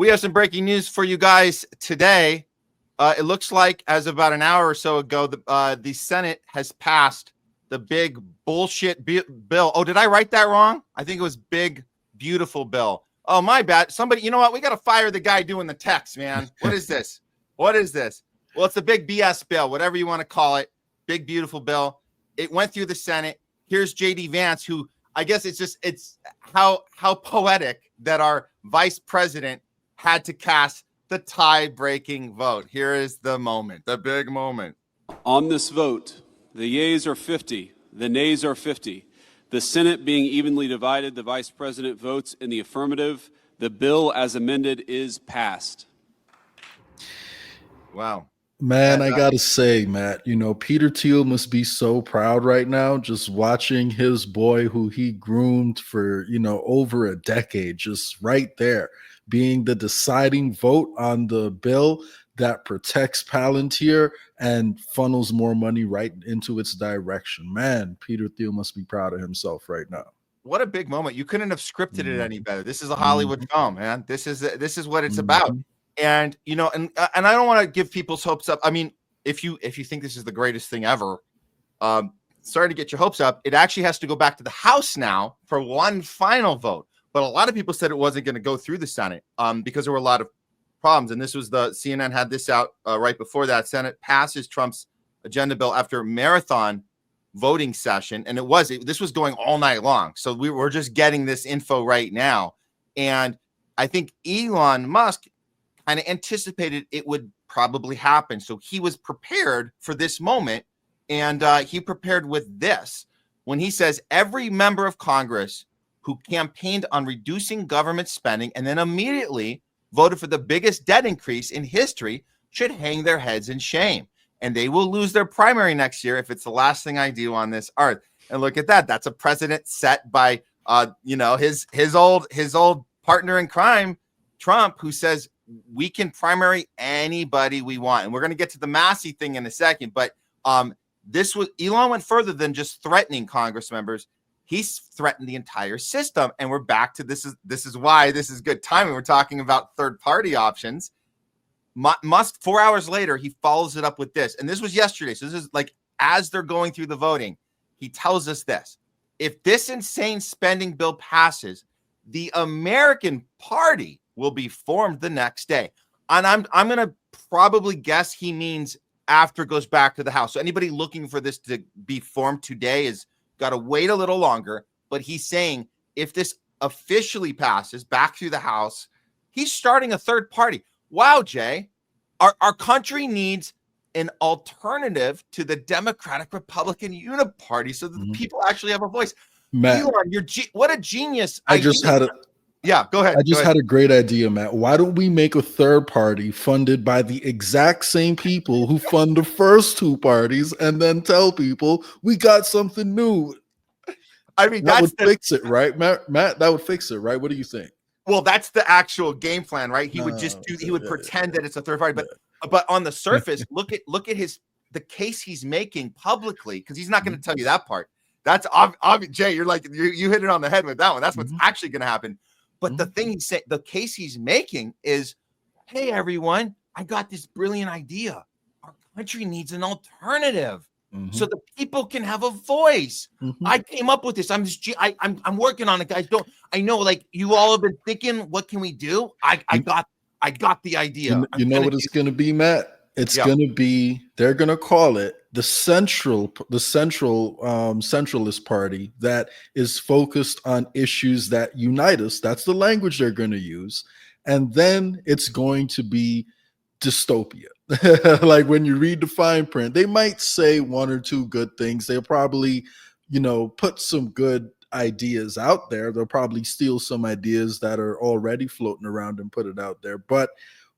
We have some breaking news for you guys today. It looks like as of about an hour or so ago, the Senate has passed the big bullshit bill. Oh, did I write that wrong? I think it was big, beautiful bill. Oh, my bad. Somebody, you know what? We got to fire the guy doing the text, man. What is this? What is this? Well, it's a big BS bill, whatever you want to call it. Big, beautiful bill. It went through the Senate. Here's JD Vance, who I guess it's how poetic that our vice president had to cast the tie-breaking vote. Here is the moment, the big moment. On this vote, the yeas are 50, the nays are 50. The Senate being evenly divided, the vice president votes in the affirmative. The bill as amended is passed. Wow. Man, I gotta say, Matt, Peter Thiel must be so proud right now just watching his boy who he groomed for, over a decade, just right there, being the deciding vote on the bill that protects Palantir and funnels more money right into its direction. Man, Peter Thiel must be proud of himself right now. What a big moment. You couldn't have scripted it any better. This is a Hollywood film, man. This is what it's about. And and I don't want to give people's hopes up. I mean, if you think this is the greatest thing ever, sorry to get your hopes up. It actually has to go back to the House now for one final vote. But a lot of people said it wasn't going to go through the Senate because there were a lot of problems. And this was CNN had this out right before that. Senate passes Trump's agenda bill after a marathon voting session, and this was going all night long. So we're just getting this info right now, and I think Elon Musk kind of anticipated it would probably happen. So he was prepared for this moment, and he prepared with this when he says every member of Congress who campaigned on reducing government spending and then immediately voted for the biggest debt increase in history should hang their heads in shame. And they will lose their primary next year if it's the last thing I do on this earth. And look at that. That's a precedent set by his old partner in crime, Trump, who says we can primary anybody we want. And we're going to get to the Massey thing in a second. But Elon went further than just threatening Congress members. He's threatened the entire system. And we're back to this is why this is good timing. We're talking about third-party options. Musk, 4 hours later, he follows it up with this. And this was yesterday. So this is like as they're going through the voting, he tells us this. If this insane spending bill passes, the American Party will be formed the next day. And I'm going to probably guess he means after it goes back to the House. So anybody looking for this to be formed today is got to wait a little longer. But he's saying if this officially passes back through the House, he's starting a third party. Wow, Jay, our country needs an alternative to the Democratic Republican Uniparty so that the people actually have a voice. Matt, Elon, what a genius. I just had a Yeah, go ahead. I just had a great idea, Matt. Why don't we make a third party funded by the exact same people who fund the first two parties and then tell people we got something new? I mean, that would fix it, right, Matt? That would fix it, right? What do you think? Well, that's the actual game plan, right? He would pretend that it's a third party, but on the surface, look at the case he's making publicly, because he's not going to tell you that part. That's obvious. Jay, you're like you hit it on the head with that one. That's what's actually going to happen. But the thing he's saying, the case he's making is, hey, everyone, I got this brilliant idea. Our country needs an alternative so the people can have a voice. I came up with this. I'm working on it, guys. I know, like, you all have been thinking, what can we do? I got the idea. You know what it's going to be, Matt? It's going to be, they're going to call it the centralist party that is focused on issues that unite us. That's the language they're going to use. And then it's going to be dystopia. Like when you read the fine print, they might say one or two good things. They'll probably, put some good ideas out there. They'll probably steal some ideas that are already floating around and put it out there. But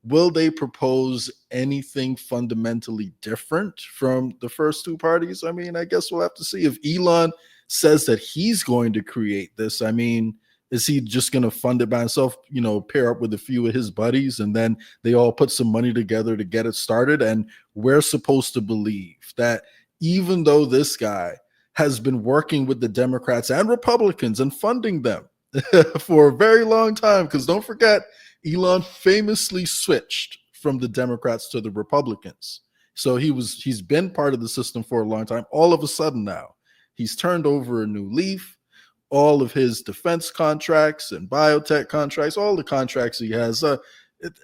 will they propose anything fundamentally different from the first two parties? I mean, I guess we'll have to see. If Elon says that he's going to create this, I mean, is he just going to fund it by himself, pair up with a few of his buddies, and then they all put some money together to get it started? And we're supposed to believe that even though this guy has been working with the Democrats and Republicans and funding them for a very long time, because don't forget, Elon famously switched from the Democrats to the Republicans. So he's been part of the system for a long time. All of a sudden now, he's turned over a new leaf. All of his defense contracts and biotech contracts, all the contracts he has,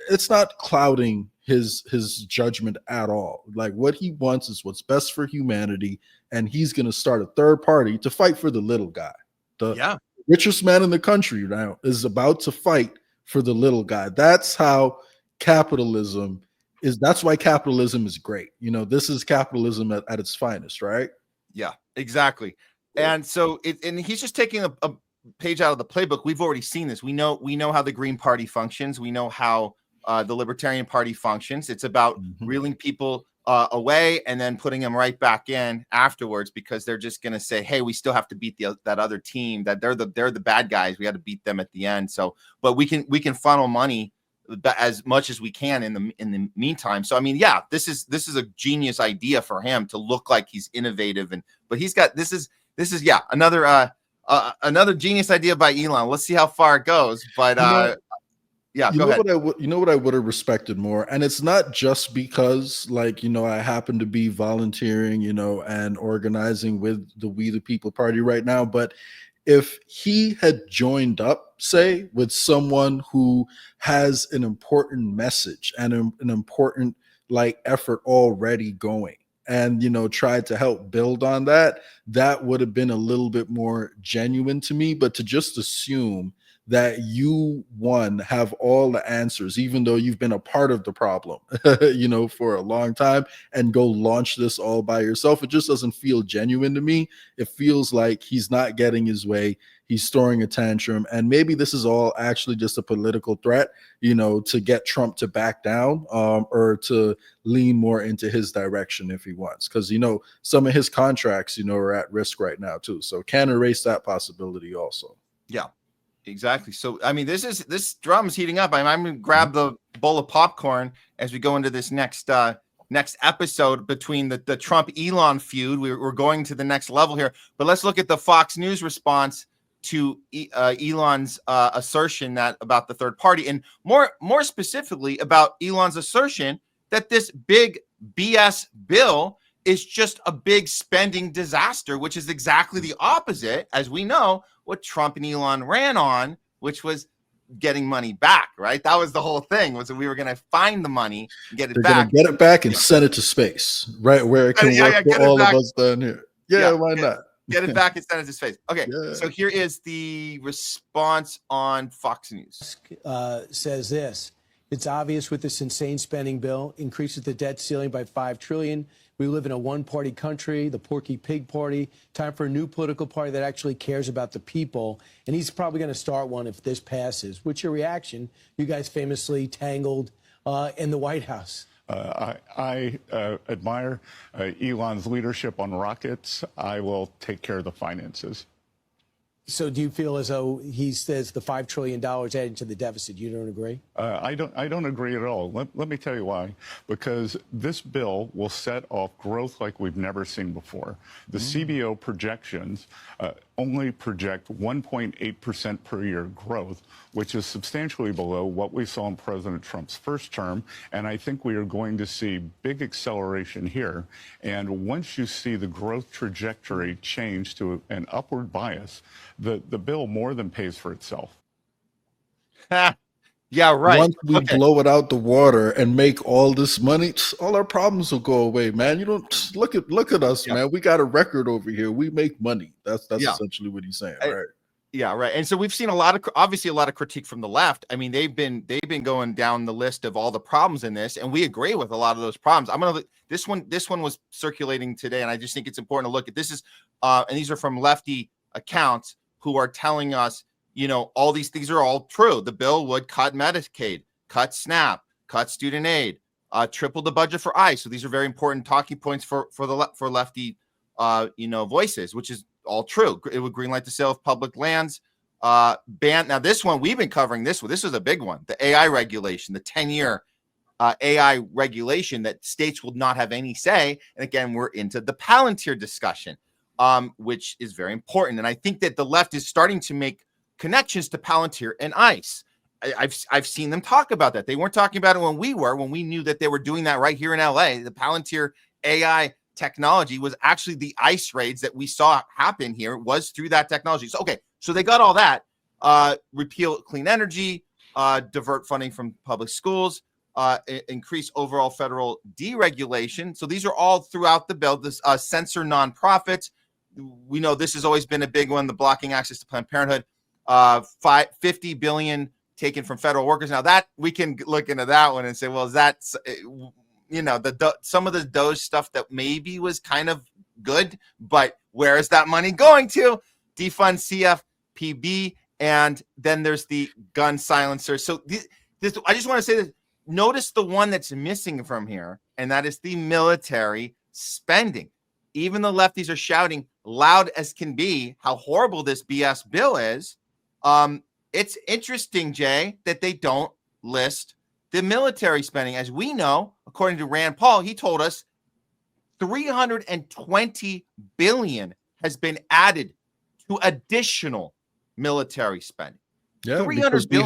it's not clouding his judgment at all. Like, what he wants is what's best for humanity, and he's going to start a third party to fight for the little guy. The richest man in the country now is about to fight for the little guy. That's how capitalism is. That's why capitalism is great. You know, this is capitalism at its finest, right? Yeah, exactly. And so and he's just taking a page out of the playbook. We've already seen this. We know how the Green Party functions. We know how the Libertarian Party functions. It's about reeling people away and then putting them right back in afterwards, because they're just going to say, hey, we still have to beat that other team, that they're the bad guys. We got to beat them at the end. So, but we can funnel money as much as we can in the meantime. So, I mean, yeah, this is a genius idea for him to look like he's innovative, but he's got this is another genius idea by Elon. Let's see how far it goes. But yeah, go ahead. You know what I would have respected more, and it's not just because, like, you know, I happen to be volunteering, you know, and organizing with the We the People Party right now, but if he had joined up, say, with someone who has an important message and an important like effort already going, and, you know, tried to help build on that, that would have been a little bit more genuine to me. But to just assume that you, one, have all the answers, even though you've been a part of the problem, you know, for a long time, and go launch this all by yourself, it just doesn't feel genuine to me. It feels like he's not getting his way. He's throwing a tantrum, and maybe this is all actually just a political threat, you know, to get Trump to back down, or to lean more into his direction if he wants, because, you know, some of his contracts, you know, are at risk right now too. So can erase that possibility also. Yeah, exactly. So, I mean, this drum's heating up. I'm going to grab the bowl of popcorn as we go into this next episode between the Trump Elon feud. We're going to the next level here, but let's look at the Fox News response to Elon's assertion that about the third party, and more specifically about Elon's assertion that this big BS bill is just a big spending disaster, which is exactly the opposite, as we know, what Trump and Elon ran on, which was getting money back, right? That was the whole thing, was that we were going to find the money and get it back. They're going to get it back and send it to space, right? Where it can work for all of us down here. Why not? Get it back and send it to space. Okay, so here is the response on Fox News. Says this: it's obvious with this insane spending bill, increases the debt ceiling by $5 trillion. We live in a one-party country, the Porky Pig Party. Time for a new political party that actually cares about the people. And he's probably going to start one if this passes. What's your reaction? You guys famously tangled in the White House. I admire Elon's leadership on rockets. I will take care of the finances. So do you feel as though he says the $5 trillion added to the deficit? You don't agree? I don't agree at all. Let me tell you why. Because this bill will set off growth like we've never seen before. The CBO projections only project 1.8% per year growth, which is substantially below what we saw in President Trump's first term. And I think we are going to see big acceleration here. And once you see the growth trajectory change to an upward bias, the bill more than pays for itself. Yeah, right. Once we blow it out the water and make all this money, all our problems will go away, man. You don't look at us, man. We got a record over here. We make money. That's essentially what he's saying, right? Yeah, right. And so we've seen a lot of critique from the left. I mean, they've been going down the list of all the problems in this, and we agree with a lot of those problems. This one was circulating today, and I just think it's important to look at. This is and these are from lefty accounts who are telling us, you know, all these things are all true. The bill would cut Medicaid, cut SNAP, cut student aid, triple the budget for ICE. So these are very important talking points for lefty, voices, which is all true. It would greenlight the sale of public lands, ban. Now this one we've been covering this one. This was a big one. The AI regulation, the 10-year AI regulation that states will not have any say. And again, we're into the Palantir discussion, which is very important. And I think that the left is starting to make connections to Palantir and ICE. I've seen them talk about that. They weren't talking about it when we knew that they were doing that right here in LA. The Palantir AI technology was actually the ICE raids that we saw happen here was through that technology. So, okay, so they got all that, repeal clean energy, divert funding from public schools, increase overall federal deregulation. So these are all throughout the bill. This censor nonprofits. We know this has always been a big one, the blocking access to Planned Parenthood, 50 billion taken from federal workers. Now that we can look into that one and say, well, is that, some of the Doge stuff that maybe was kind of good, but where is that money going to? Defund CFPB. And then there's the gun silencer. So this, I just want to say this. Notice the one that's missing from here, and that is the military spending. Even the lefties are shouting loud as can be how horrible this BS bill is. It's interesting, Jay, that they don't list the military spending. As we know, according to Rand Paul, he told us 320 billion has been added to additional military spending. Yeah, because we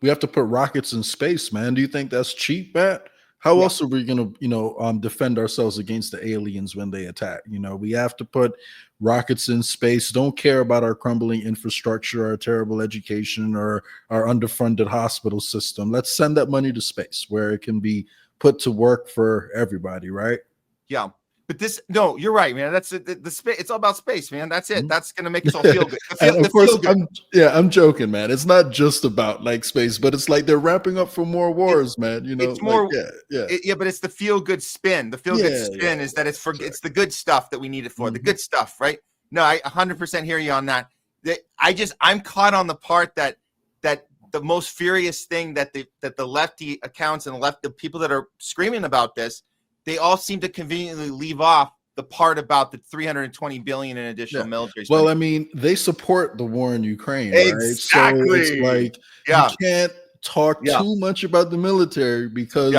have to put rockets in space, man. Do you think that's cheap, Matt? How else are we going to, defend ourselves against the aliens when they attack? We have to put rockets in space. Don't care about our crumbling infrastructure, our terrible education, or our underfunded hospital system. Let's send that money to space where it can be put to work for everybody, right? Yeah. But no, you're right, man. That's the space. It's all about space, man. That's it. That's gonna make us all feel good. Of course, I'm joking, man. It's not just about like space, but it's like they're ramping up for more wars, man. It's more, but it's the feel good spin. The feel good spin is that it's the good stuff that we need it for. The good stuff, right? No, I 100% hear you on that. I'm caught on the part that the most furious thing that the lefty accounts and the people that are screaming about this. They all seem to conveniently leave off the part about the 320 billion in additional military spending. Well, I mean, they support the war in Ukraine, exactly. Right? So it's like you can't talk too much about the military because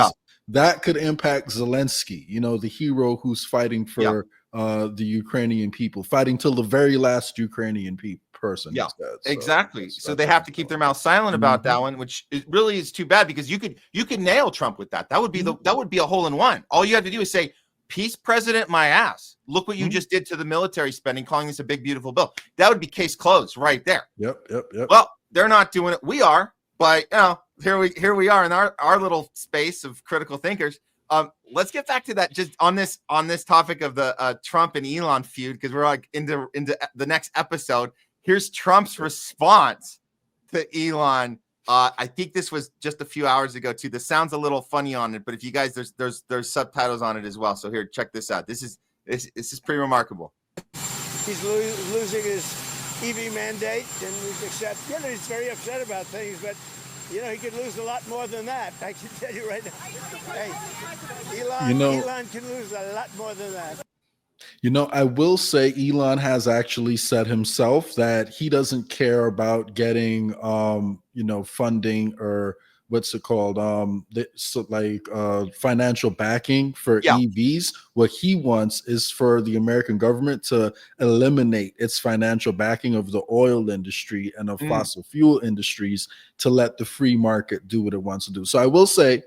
that could impact Zelensky, the hero who's fighting for the Ukrainian people, fighting till the very last Ukrainian person. Yeah, exactly. So they have to keep their mouth silent about that one, which really is too bad because you could nail Trump with that. That would be a hole in one. All you have to do is say, "Peace, President, my ass. Look what you just did to the military spending, calling this a big, beautiful bill." That would be case closed right there. Yep. Well, they're not doing it. We are, but here we are in our little space of critical thinkers. Let's get back to that just on this topic of the Trump and Elon feud, because we're like into the next episode. Here's Trump's response to Elon. I think this was just a few hours ago too. This sounds a little funny on it, but if you guys, there's subtitles on it as well. So here, check this out. This is pretty remarkable. He's losing his EV mandate, and we accept. He's very upset about things, but he could lose a lot more than that. I can tell you right now. Hey, Elon can lose a lot more than that. I will say Elon has actually said himself that he doesn't care about getting, funding or what's it called? Financial backing for EVs. What he wants is for the American government to eliminate its financial backing of the oil industry and of fossil fuel industries to let the free market do what it wants to do. So I will say,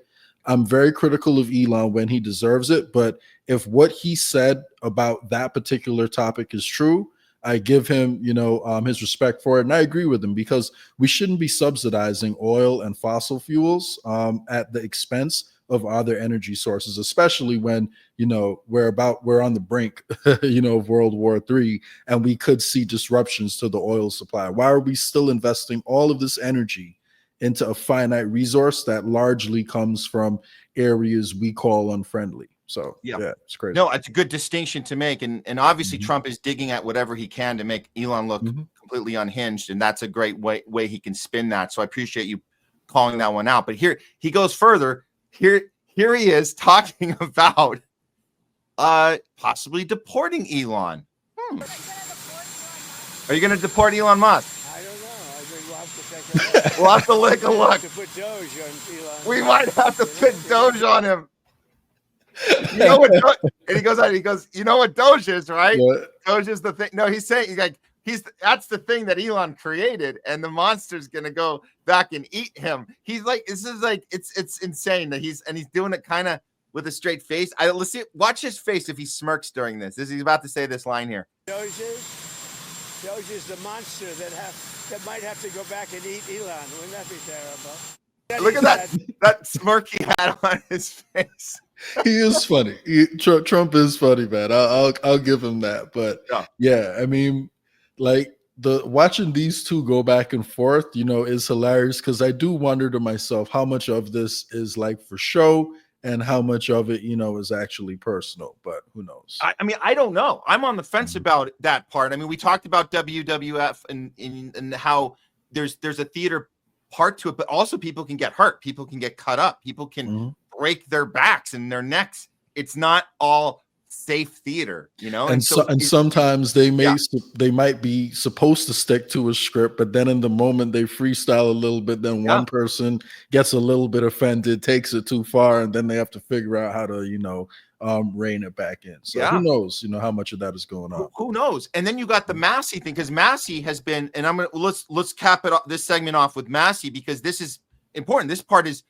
I'm very critical of Elon when he deserves it, but if what he said about that particular topic is true, I give him, his respect for it, and I agree with him because we shouldn't be subsidizing oil and fossil fuels at the expense of other energy sources, especially when we're on the brink, of World War III, and we could see disruptions to the oil supply. Why are we still investing all of this energy into a finite resource that largely comes from areas we call unfriendly? So it's crazy. No, it's a good distinction to make. And obviously Trump is digging at whatever he can to make Elon look completely unhinged. And that's a great way he can spin that. So I appreciate you calling that one out. But here he goes further. Here he is talking about possibly deporting Elon. Are you going to deport Elon Musk? We'll have to take a look. We might have to put Doge on him. You know what? And he goes, you know what Doge is, right? What? Doge is the thing. No, he's that's the thing that Elon created, and the monster's gonna go back and eat him. He's like, this is like, it's insane that he's doing it kind of with a straight face. Let's see, watch his face if he smirks during this. He's about to say this line here. Doge is the monster that might have to go back and eat Elon. Wouldn't that be terrible? Look at that smirk he had on his face. He is funny. Trump is funny, man. I'll give him that. But yeah, I mean, like watching these two go back and forth, is hilarious, because I do wonder to myself how much of this is like for show and how much of it, is actually personal. But who knows? I mean, I don't know. I'm on the fence about that part. I mean, we talked about WWF and how there's a theater part to it, but also people can get hurt. People can get cut up. People can break their backs and their necks. It's not all safe theater, and sometimes they might be supposed to stick to a script, but then in the moment they freestyle a little bit, then one person gets a little bit offended, takes it too far, and then they have to figure out how to rein it back in. So who knows how much of that is going on. Who knows? And then you got the Massey thing, because Massey has been, and let's cap it this segment off with Massey, because this is important. This part is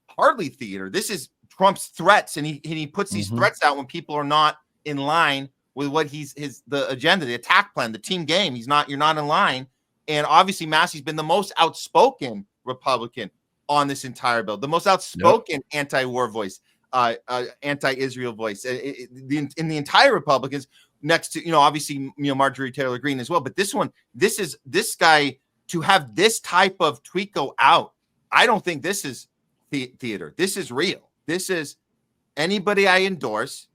hardly theater. This is Trump's threats, and he puts these threats out when people are not in line with what the agenda, the attack plan, the team game. You're not in line. And obviously Massey's been the most outspoken Republican on this entire bill, the most outspoken anti-war voice, anti-Israel voice in the entire Republicans, next to obviously Marjorie Taylor Greene as well. But this guy, to have this type of tweet go out, I don't think this is theater. This is real. This is anybody I endorse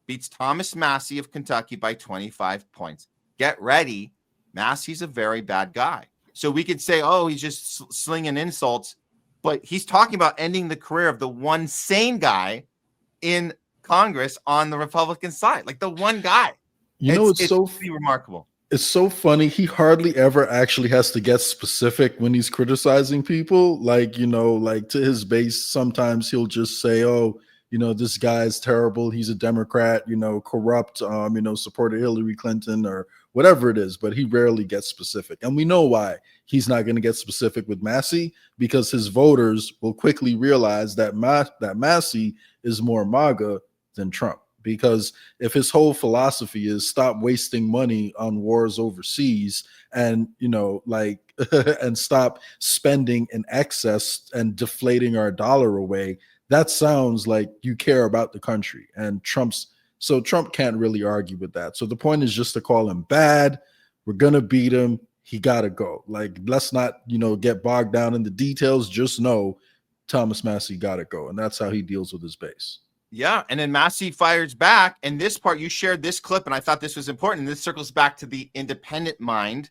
beats Thomas Massey of Kentucky by 25 points. Get ready. Massey's a very bad guy. So we could say, oh, he's just slinging insults, but he's talking about ending the career of the one sane guy in Congress on the Republican side, like the one guy. It's so pretty remarkable. It's so funny. He hardly ever actually has to get specific when he's criticizing people. Like, like to his base, sometimes he'll just say, oh, this guy's terrible. He's a Democrat, corrupt, supported Hillary Clinton or whatever it is. But he rarely gets specific. And we know why he's not going to get specific with Massey, because his voters will quickly realize that Massey is more MAGA than Trump. Because if his whole philosophy is stop wasting money on wars overseas and, and stop spending in excess and deflating our dollar away, that sounds like you care about the country. And Trump can't really argue with that. So the point is just to call him bad. We're going to beat him. He got to go. Like, let's not, get bogged down in the details. Just know Thomas Massey got to go. And that's how he deals with his base. Yeah, and then Massey fires back. And this part, you shared this clip, and I thought this was important. And this circles back to the independent mind.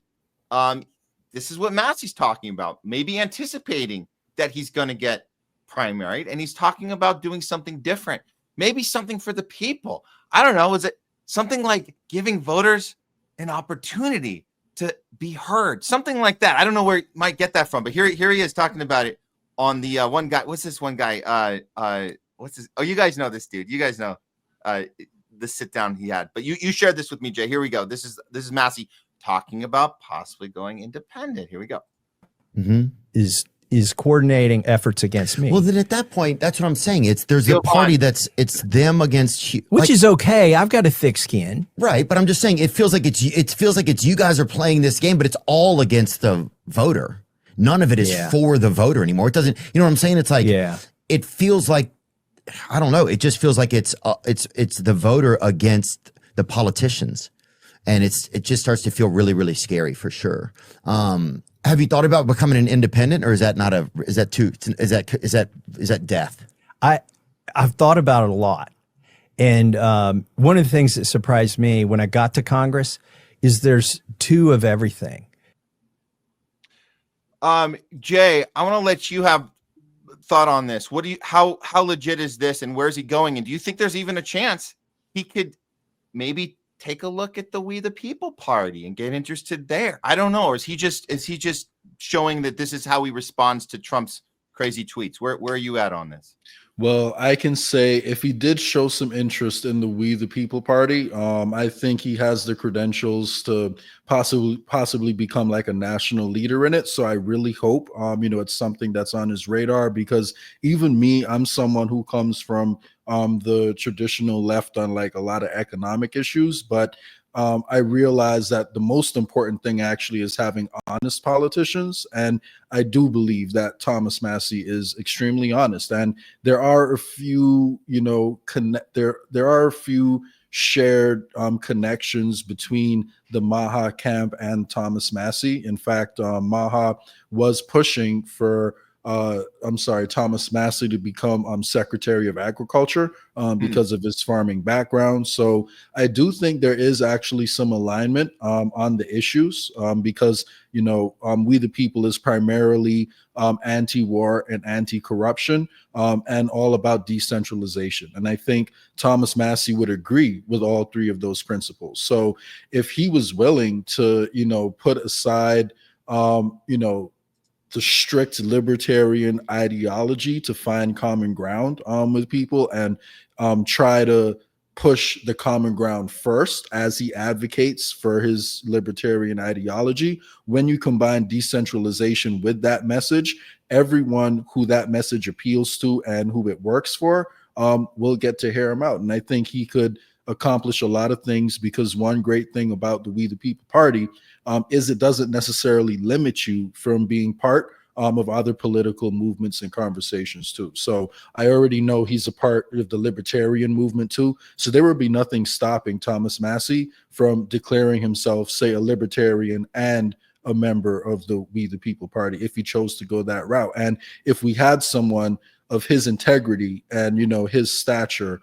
This is what Massey's talking about, maybe anticipating that he's going to get primaried, and he's talking about doing something different, maybe something for the people. I don't know. Is it something like giving voters an opportunity to be heard? Something like that. I don't know where you might get that from, but here he is talking about it on the one guy. What's this one guy? What's this? Oh, you guys know this dude. You guys know the sit down he had. But you shared this with me, Jay. Here we go. This is Massey talking about possibly going independent. Here we go. Is coordinating efforts against me. Well, then at that point, that's what I'm saying. There's a party it's them against you, which is okay. I've got a thick skin, right? But I'm just saying it feels like it's you guys are playing this game, but it's all against the voter. None of it is for the voter anymore. It doesn't. You know what I'm saying? It's like it feels like, I don't know. It just feels like it's the voter against the politicians, and it just starts to feel really, really scary for sure. Have you thought about becoming an independent, or is that death? I've thought about it a lot, and one of the things that surprised me when I got to Congress is there's two of everything. Jay, I want to let you have thought on this. What do you, how legit is this, and where's he going? And do you think there's even a chance he could maybe take a look at the We the People party and get interested there? I don't know. Or is he just showing that this is how he responds to Trump's crazy tweets. Where are you at on this? Well, I can say if he did show some interest in the We the People Party, I think he has the credentials to possibly become like a national leader in it. So I really hope, it's something that's on his radar, because even me, I'm someone who comes from the traditional left on like a lot of economic issues, but I realize that the most important thing actually is having honest politicians. And I do believe that Thomas Massie is extremely honest. And there are a few, there are a few shared connections between the Maha camp and Thomas Massie. In fact, Maha was pushing for Thomas Massie to become Secretary of Agriculture because of his farming background. So I do think there is actually some alignment on the issues because, We the People is primarily anti-war and anti-corruption and all about decentralization. And I think Thomas Massie would agree with all three of those principles. So if he was willing to, put aside, the strict libertarian ideology to find common ground with people and try to push the common ground first as he advocates for his libertarian ideology. When you combine decentralization with that message, everyone who that message appeals to and who it works for will get to hear him out. And I think he could accomplish a lot of things, because one great thing about the We the People Party is it doesn't necessarily limit you from being part of other political movements and conversations too. So I already know he's a part of the libertarian movement too. So there would be nothing stopping Thomas Massie from declaring himself, say, a libertarian and a member of the We the People Party if he chose to go that route. And if we had someone of his integrity and, his stature,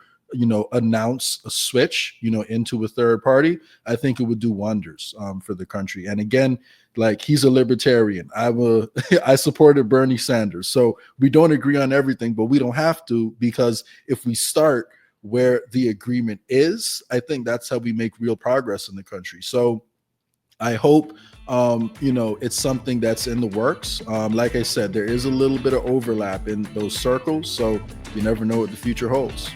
announce a switch, into a third party, I think it would do wonders for the country. And again, like, he's a libertarian. I supported Bernie Sanders. So we don't agree on everything, but we don't have to, because if we start where the agreement is, I think that's how we make real progress in the country. So I hope, it's something that's in the works. Like I said, there is a little bit of overlap in those circles. So you never know what the future holds.